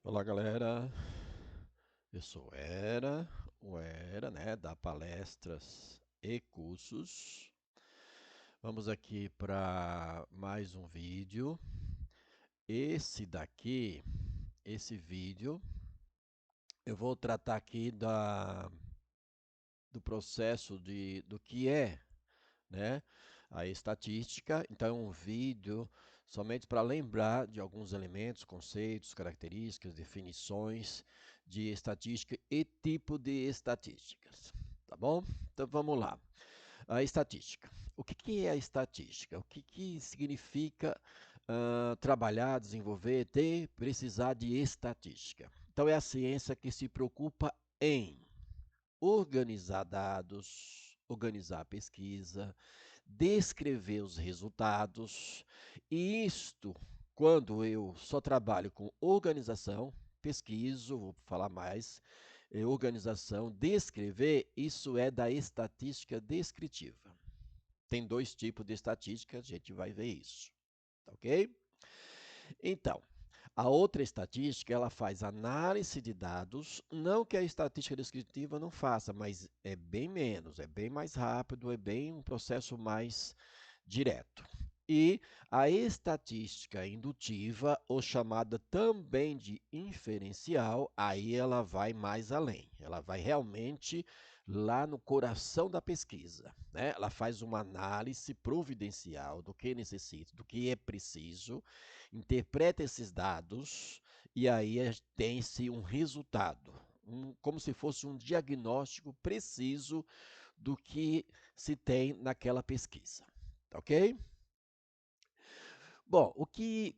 Olá, galera. Eu sou o Era, né, da palestras e cursos. Vamos aqui para mais um vídeo. Esse vídeo, eu vou tratar aqui do processo do que é, né, a estatística. Então, é um vídeo somente para lembrar de alguns elementos, conceitos, características, definições de estatística e tipo de estatísticas. Tá bom? Então, vamos lá. A estatística. O que é a estatística? O que significa trabalhar, desenvolver, ter, precisar de estatística? Então, é a ciência que se preocupa em organizar dados, organizar a pesquisa, descrever os resultados, e isto, quando eu só trabalho com organização, pesquiso, vou falar mais, organização, descrever, isso é da estatística descritiva. Tem dois tipos de estatística, a gente vai ver isso, tá ok? Então, a outra estatística, ela faz análise de dados, não que a estatística descritiva não faça, mas é bem menos, é bem mais rápido, é bem um processo mais direto. E a estatística indutiva, ou chamada também de inferencial, aí ela vai mais além. Ela vai realmente lá no coração da pesquisa, né? Ela faz uma análise providencial do que necessita, do que é preciso, interpreta esses dados e aí tem-se um resultado, como se fosse um diagnóstico preciso do que se tem naquela pesquisa. Tá ok? Bom,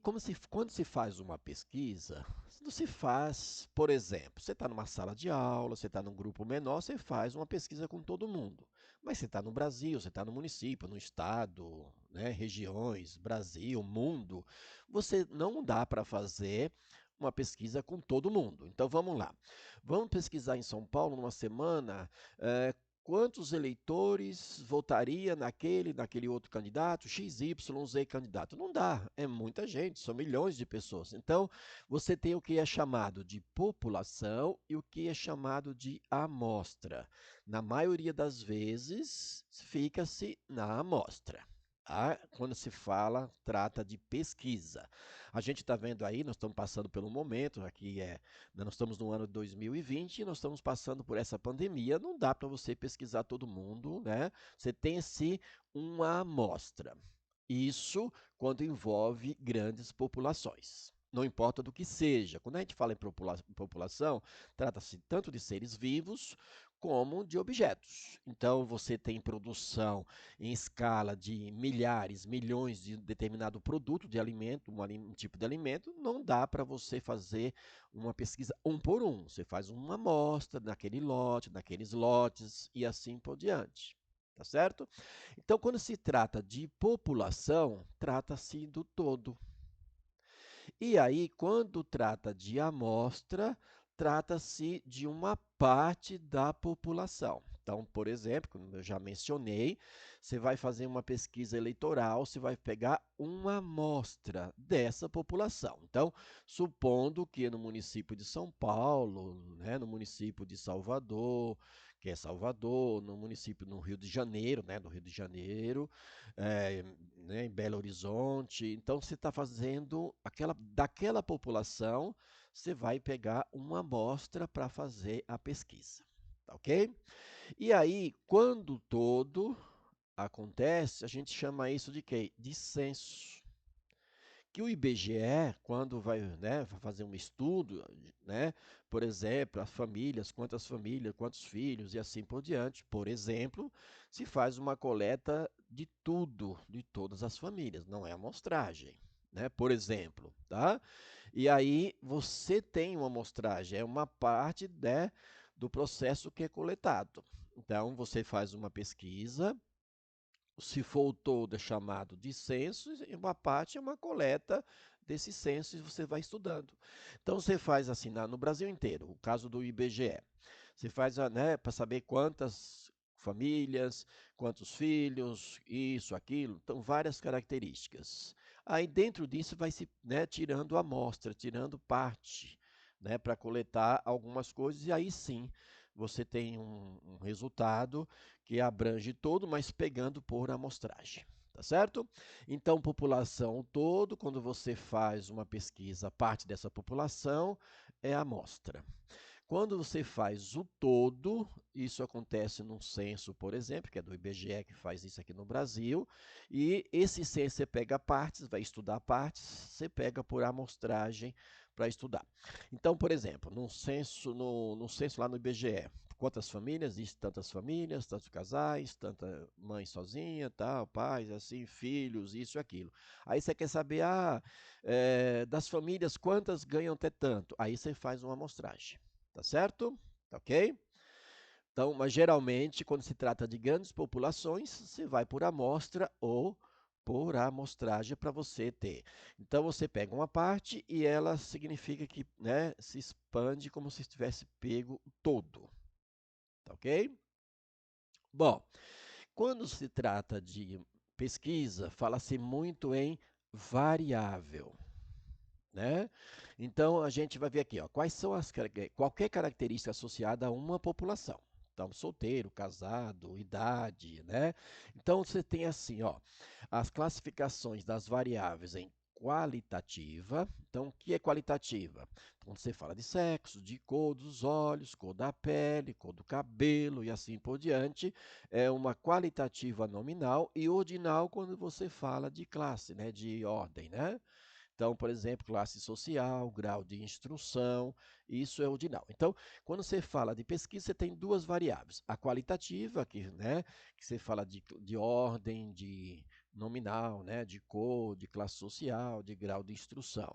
quando se faz uma pesquisa, não se faz, por exemplo, você está numa sala de aula, você está num grupo menor, você faz uma pesquisa com todo mundo. Mas você está no Brasil, você está no município, no estado, né, regiões, Brasil, mundo, você não dá para fazer uma pesquisa com todo mundo. Então vamos lá. Vamos pesquisar em São Paulo numa semana. Quantos eleitores votaria naquele outro candidato, X, Y, Z candidato? Não dá, é muita gente, são milhões de pessoas. Então, você tem o que é chamado de população e o que é chamado de amostra. Na maioria das vezes, fica-se na amostra. Tá? Quando se fala, trata de pesquisa. A gente está vendo aí, nós estamos passando pelo momento, nós estamos no ano de 2020 e nós estamos passando por essa pandemia. Não dá para você pesquisar todo mundo, né? Você tem sim uma amostra. Isso quando envolve grandes populações. Não importa do que seja. Quando a gente fala em população, trata-se tanto de seres vivos como de objetos. Então, você tem produção em escala de milhares, milhões de determinado produto de alimento, um tipo de alimento, não dá para você fazer uma pesquisa um por um. Você faz uma amostra naquele lote, naqueles lotes e assim por diante. Tá certo? Então, quando se trata de população, trata-se do todo. E aí, quando trata de amostra, trata-se de uma parte da população. Então, por exemplo, como eu já mencionei, você vai fazer uma pesquisa eleitoral, você vai pegar uma amostra dessa população. Então, supondo que no município de São Paulo, né, no município de Salvador, que é Salvador, no município no Rio de Janeiro, né, no Rio de Janeiro, é, né, em Belo Horizonte. Então, você está fazendo daquela população, você vai pegar uma amostra para fazer a pesquisa. Tá ok? E aí, quando todo acontece, a gente chama isso de quê? De censo. Que o IBGE, quando vai, né, vai fazer um estudo, né, por exemplo, as famílias, quantos filhos e assim por diante, por exemplo, se faz uma coleta de tudo, de todas as famílias, não é amostragem, né, por exemplo, tá? E aí você tem uma amostragem, é uma parte, né, do processo que é coletado. Então, você faz uma pesquisa, se for o todo é chamado de censo, e uma parte é uma coleta desse censo e você vai estudando. Então você faz assim no Brasil inteiro, o caso do IBGE. Você faz, né, para saber quantas famílias, quantos filhos, isso, aquilo, então várias características. Aí dentro disso vai se, né, tirando amostra, tirando parte, né, para coletar algumas coisas, e aí sim você tem um resultado que abrange todo, mas pegando por amostragem. Tá certo? Então, população todo, quando você faz uma pesquisa, parte dessa população é a amostra. Quando você faz o todo, isso acontece num censo, por exemplo, que é do IBGE que faz isso aqui no Brasil, e esse censo você pega partes, vai estudar partes, você pega por amostragem para estudar. Então, por exemplo, no censo lá no IBGE, quantas famílias? Existem tantas famílias, tantos casais, tanta mãe sozinha, tal, pais, assim, filhos, isso e aquilo. Aí você quer saber, das famílias, quantas ganham até tanto? Aí você faz uma amostragem. Tá certo? Tá ok? Então, mas geralmente, quando se trata de grandes populações, se vai por amostra ou por amostragem para você ter. Então, você pega uma parte e ela significa que, né, se expande como se tivesse pego todo. Tá ok? Bom, quando se trata de pesquisa, fala-se muito em variável. Né? Então a gente vai ver aqui, ó, quais são qualquer característica associada a uma população. Então, solteiro, casado, idade, né? Então você tem assim, ó, as classificações das variáveis em qualitativa. Então, o que é qualitativa? Quando você fala de sexo, de cor dos olhos, cor da pele, cor do cabelo e assim por diante, é uma qualitativa nominal e ordinal quando você fala de classe, né, de ordem, né? Então, por exemplo, classe social, grau de instrução, isso é ordinal. Então, quando você fala de pesquisa, você tem duas variáveis. A qualitativa, né, que você fala de ordem, de nominal, né, de cor, de classe social, de grau de instrução.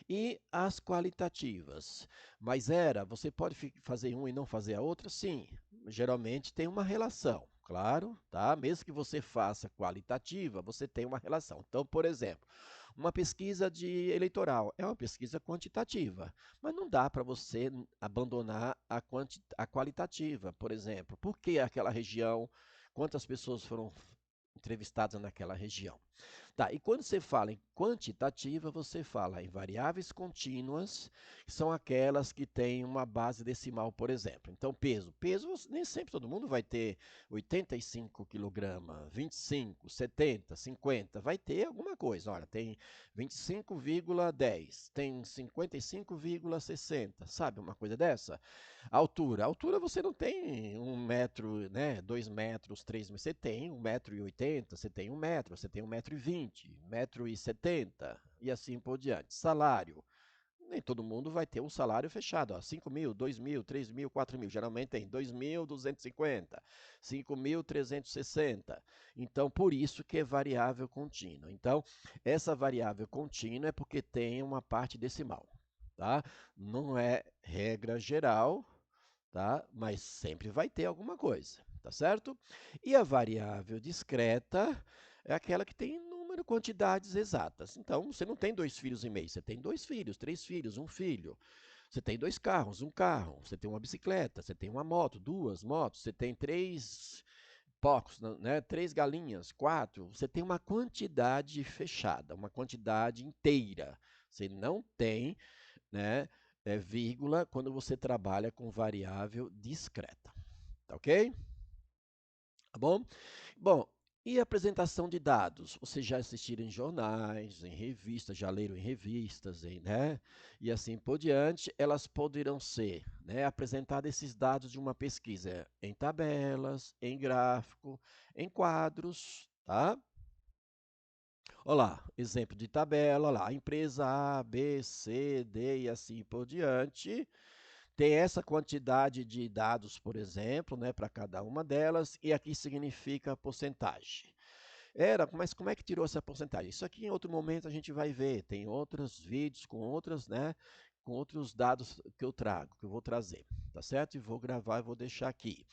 E as qualitativas. Mas você pode fazer uma e não fazer a outra? Sim, geralmente tem uma relação. Claro, tá? Mesmo que você faça qualitativa, você tem uma relação. Então, por exemplo, uma pesquisa de eleitoral é uma pesquisa quantitativa, mas não dá para você abandonar a qualitativa, por exemplo. Por que aquela região? Quantas pessoas foram entrevistadas naquela região? Tá, e quando você fala em quantitativa, você fala em variáveis contínuas, que são aquelas que têm uma base decimal, por exemplo. Então, peso. Peso, nem sempre todo mundo vai ter 85 kg, 25, 70, 50. Vai ter alguma coisa. Olha, tem 25,10, tem 55,60. Sabe uma coisa dessa? Altura. Altura você não tem 1 metro, né? 2 metros, 3 metros. Você tem 1,80 m, você tem 1 metro, você tem 1,20 m, 1,70 m e assim por diante. Salário. Nem todo mundo vai ter um salário fechado. Ó, 5 mil, 2 mil, 3 mil, 4 mil. Geralmente tem 2.250, 5.360. Então, por isso que é variável contínua. Então, essa variável contínua é porque tem uma parte decimal. Tá? Não é regra geral, tá? Mas sempre vai ter alguma coisa, tá certo? E a variável discreta é aquela que tem número, quantidades exatas. Então, você não tem 2,5 filhos, você tem 2 filhos, 3 filhos, 1 filho. Você tem 2 carros, 1 carro, você tem uma bicicleta, você tem uma moto, 2 motos, você tem 3 porcos, né? 3 galinhas, 4. Você tem uma quantidade fechada, uma quantidade inteira. Você não tem, né, vírgula quando você trabalha com variável discreta. Tá ok? Tá bom? Bom, e apresentação de dados? Vocês já assistiram em jornais, em revistas, já leram em revistas, né? E assim por diante, elas poderão ser, né, apresentados esses dados de uma pesquisa em tabelas, em gráfico, em quadros, tá? Olha lá, exemplo de tabela, olha lá, empresa A, B, C, D e assim por diante. Tem essa quantidade de dados, por exemplo, né, para cada uma delas, e aqui significa porcentagem. Mas como é que tirou essa porcentagem? Isso aqui em outro momento a gente vai ver. Tem outros vídeos com outras, né, com outros dados que eu trago, que eu vou trazer, tá certo? E vou gravar e vou deixar aqui.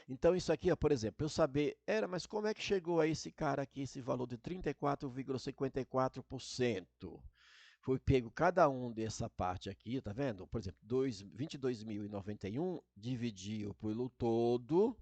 Então isso aqui, ó, por exemplo, eu saber, mas como é que chegou a esse cara aqui, esse valor de 34,54%? Foi pego cada um dessa parte aqui, tá vendo? Por exemplo, 22.091 dividiu pelo todo.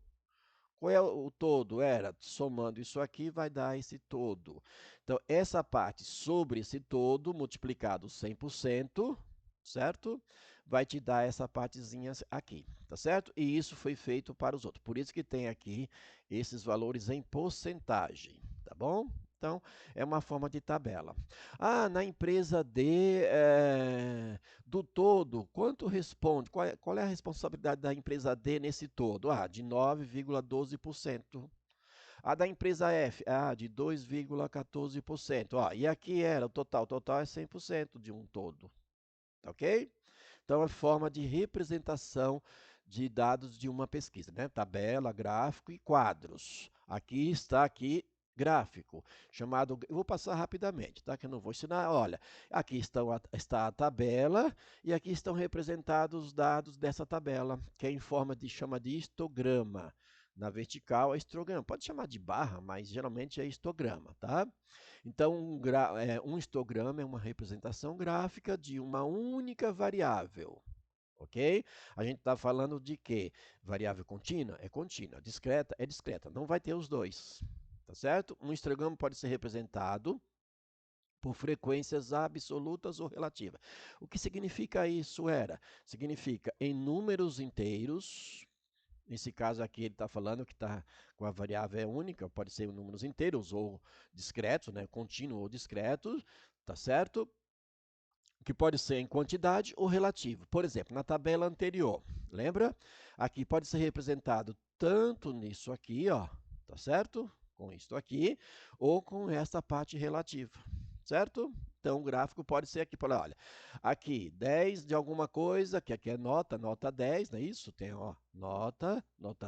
Qual é o todo? Somando isso aqui, vai dar esse todo. Então, essa parte sobre esse todo, multiplicado 100%, certo? Vai te dar essa partezinha aqui, tá certo? E isso foi feito para os outros. Por isso que tem aqui esses valores em porcentagem, tá bom? Então, é uma forma de tabela. Ah, na empresa D, do todo, quanto responde? Qual é a responsabilidade da empresa D nesse todo? Ah, de 9,12%. A da empresa F, de 2,14%. Ó, e aqui era o total é 100% de um todo, tá ok? Então, é forma de representação de dados de uma pesquisa, né? Tabela, gráfico e quadros. Aqui está aqui gráfico, chamado, eu vou passar rapidamente, tá? Que eu não vou ensinar. Olha, aqui está a tabela e aqui estão representados os dados dessa tabela, que é em forma de, chama de histograma. Na vertical é histograma, pode chamar de barra, mas geralmente é histograma, tá? Então, um histograma é uma representação gráfica de uma única variável, ok? A gente está falando de quê? Variável contínua? É contínua. Discreta? É discreta. Não vai ter os dois, tá certo? Um histograma pode ser representado por frequências absolutas ou relativas. O que significa isso? Significa em números inteiros. Nesse caso aqui, ele está falando que está com a variável é única, pode ser em números inteiros ou discretos, né? Contínuo ou discreto, tá certo? Que pode ser em quantidade ou relativo. Por exemplo, na tabela anterior, lembra? Aqui pode ser representado tanto nisso aqui, ó, tá certo? Com isso aqui, ou com esta parte relativa, certo? Então, o gráfico pode ser aqui, olha, aqui 10 de alguma coisa, que aqui é nota, nota 10, não é isso? Tem, ó, nota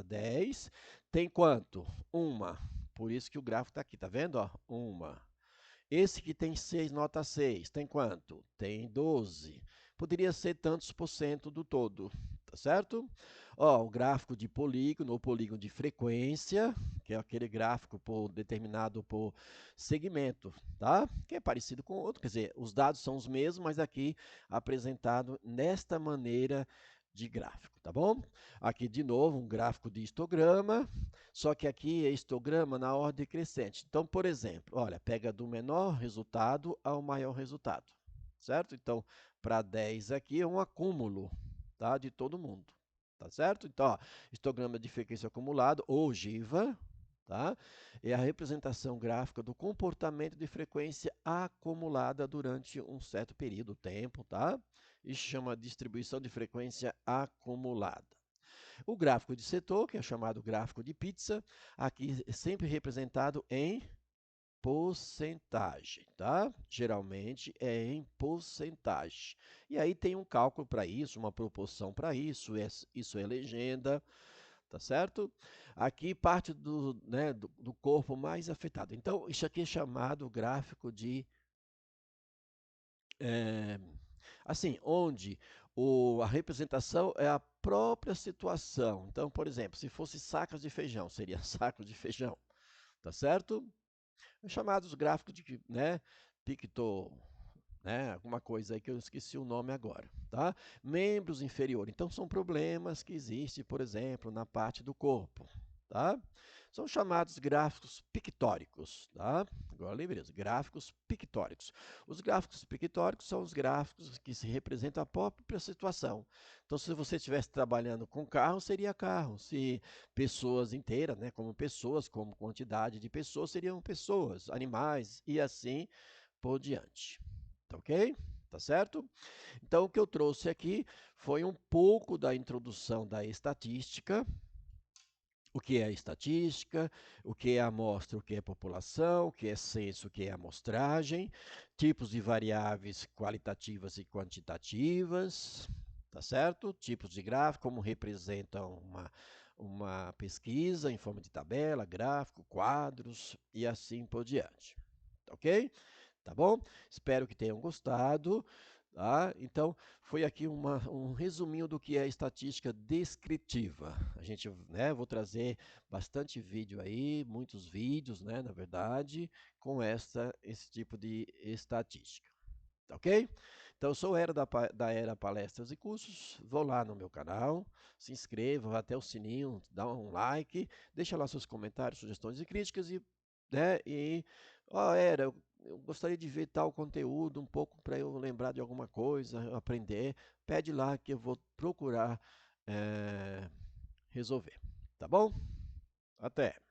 10. Tem quanto? Uma. Por isso que o gráfico está aqui, tá vendo? Ó? Uma. Esse que tem 6, nota 6, tem quanto? Tem 12. Poderia ser tantos por cento do todo, tá certo? Ó, o gráfico de polígono ou polígono de frequência, que é aquele gráfico determinado por segmento, tá? Que é parecido com outro, quer dizer, os dados são os mesmos, mas aqui apresentado nesta maneira de gráfico, tá bom? Aqui de novo um gráfico de histograma, só que aqui é histograma na ordem crescente. Então, por exemplo, olha, pega do menor resultado ao maior resultado, certo? Então, para 10 aqui é um acúmulo, tá? De todo mundo, tá certo? Então, ó, histograma de frequência acumulado, ou GIVA, tá? É a representação gráfica do comportamento de frequência acumulada durante um certo período, tempo, tá? Isso chama distribuição de frequência acumulada. O gráfico de setor, que é chamado gráfico de pizza, aqui é sempre representado em porcentagem, tá? Geralmente é em porcentagem. E aí tem um cálculo para isso, uma proporção para isso, isso é legenda, tá certo? Aqui parte do corpo mais afetado. Então, isso aqui é chamado gráfico de é, assim, onde a representação é a própria situação. Então, por exemplo, se fosse sacos de feijão, seria sacos de feijão, tá certo? Chamados gráficos de, né, picto, né, alguma coisa aí que eu esqueci o nome agora, tá? Membros inferiores. Então, são problemas que existem, por exemplo, na parte do corpo, tá? São chamados gráficos pictóricos, tá? Agora lembrei, gráficos pictóricos. Os gráficos pictóricos são os gráficos que se representam a própria situação. Então, se você estivesse trabalhando com carro, seria carro. Se pessoas inteiras, né, como pessoas, como quantidade de pessoas, seriam pessoas, animais e assim por diante. Tá ok? Tá certo? Então, o que eu trouxe aqui foi um pouco da introdução da estatística, o que é estatística, o que é amostra, o que é população, o que é censo, o que é amostragem, tipos de variáveis qualitativas e quantitativas, tá certo? Tipos de gráfico, como representam uma pesquisa em forma de tabela, gráfico, quadros e assim por diante. Tá ok? Tá bom? Espero que tenham gostado. Tá? Então, foi aqui um resuminho do que é estatística descritiva. A gente, né, vou trazer bastante vídeo aí, muitos vídeos, né, na verdade, com esse tipo de estatística. Tá ok? Então, eu sou o Era da Era Palestras e Cursos. Vou lá no meu canal, se inscreva, vá até o sininho, dá um like, deixa lá seus comentários, sugestões e críticas e, né, e Ó, eu gostaria de ver tal conteúdo um pouco para eu lembrar de alguma coisa, aprender. Pede lá que eu vou procurar resolver. Tá bom? Até.